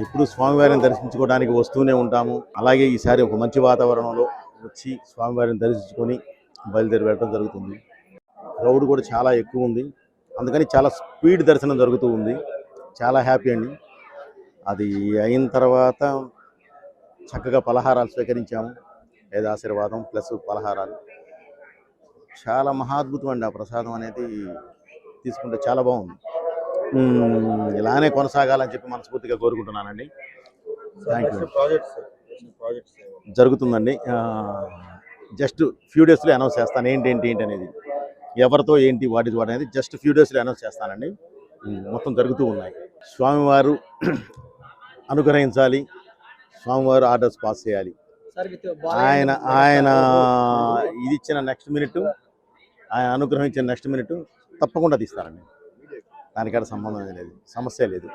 ఎప్పుడు స్వామివారిని దర్శించుకోవడానికి వస్తూనే ఉంటాము. అలాగే ఈసారి ఒక మంచి వాతావరణంలో వచ్చి స్వామివారిని దర్శించుకొని బయలుదేరి వెళ్ళడం జరుగుతుంది. క్రౌడ్ కూడా చాలా ఎక్కువ ఉంది, అందుకని చాలా స్పీడ్ దర్శనం జరుగుతూ ఉంది. చాలా హ్యాపీ అండి. అది అయిన తర్వాత చక్కగా పలహారాలు స్వీకరించాము. వేదాశీర్వాదం ప్లస్ పలహారాలు చాలా మహాద్భుతం అండి. ఆ ప్రసాదం అనేది తీసుకుంటే చాలా బాగుంది. ఇలానే కొనసాగాలని చెప్పి మనస్ఫూర్తిగా కోరుకుంటున్నానండి. Thank you. జరుగుతుందండి. జస్ట్ ఫ్యూ డేస్లో అనౌన్స్ చేస్తాను ఏంటి అనేది, ఎవరితో ఏంటి వాట్ ఇస్ వాట్ అనేది జస్ట్ ఫ్యూ డేస్లో అనౌన్స్ చేస్తానండి. మొత్తం జరుగుతూ ఉన్నాయి. స్వామివారు అనుగ్రహించాలి, స్వామివారు ఆర్డర్స్ పాస్ చేయాలి. ఆయన ఆయన ఇది ఇచ్చిన నెక్స్ట్ మినిట్, ఆయన అనుగ్రహించిన నెక్స్ట్ మినిట్ తప్పకుండా తీస్తారండి. దానికన్నా సంబంధం లేదు, సమస్య లేదు.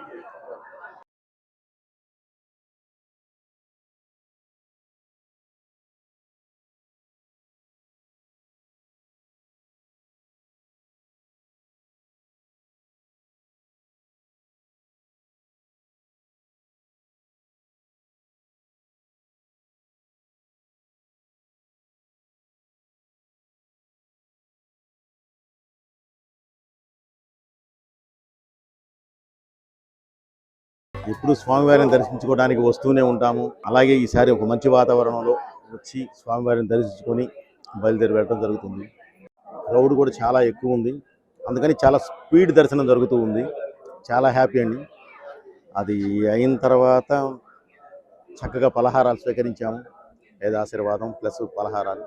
ఎప్పుడు స్వామివారిని దర్శించుకోవడానికి వస్తూనే ఉంటాము. అలాగే ఈసారి ఒక మంచి వాతావరణంలో వచ్చి స్వామివారిని దర్శించుకొని బయలుదేరి వెళ్ళడం జరుగుతుంది. క్రౌడ్ కూడా చాలా ఎక్కువ ఉంది, అందుకని చాలా స్పీడ్ దర్శనం జరుగుతూ ఉంది. చాలా హ్యాపీ అండి. అది అయిన తర్వాత చక్కగా పలహారాలు స్వీకరించాము. వేదాశీర్వాదం ప్లస్ పలహారాలు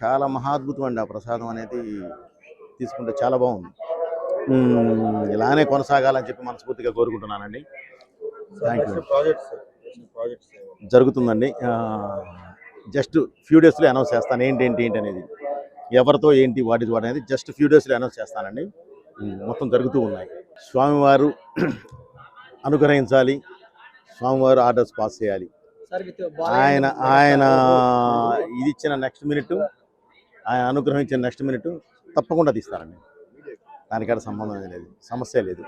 చాలా మహాద్భుతం అండి. ఆ ప్రసాదం అనేది తీసుకుంటే చాలా బాగుంది. ఇలానే కొనసాగాలని చెప్పి మనస్ఫూర్తిగా కోరుకుంటున్నానండి. Thank you. జరుగుతుందండి. జస్ట్ ఫ్యూ డేస్లో అనౌన్స్ చేస్తాను ఏంటి అనేది, ఎవరితో ఏంటి వాట్ ఇస్ వాట్ అనేది జస్ట్ ఫ్యూ డేస్లో అనౌన్స్ చేస్తానండి. మొత్తం జరుగుతూ ఉన్నాయి. స్వామివారు అనుగ్రహించాలి, స్వామివారు ఆర్డర్స్ పాస్ చేయాలి. ఆయన ఆయన ఇది ఇచ్చిన నెక్స్ట్ మినిట్, ఆయన అనుగ్రహించిన నెక్స్ట్ మినిట్ తప్పకుండా తీస్తారండి. దానికన్నా సంబంధం లేదు, సమస్య లేదు.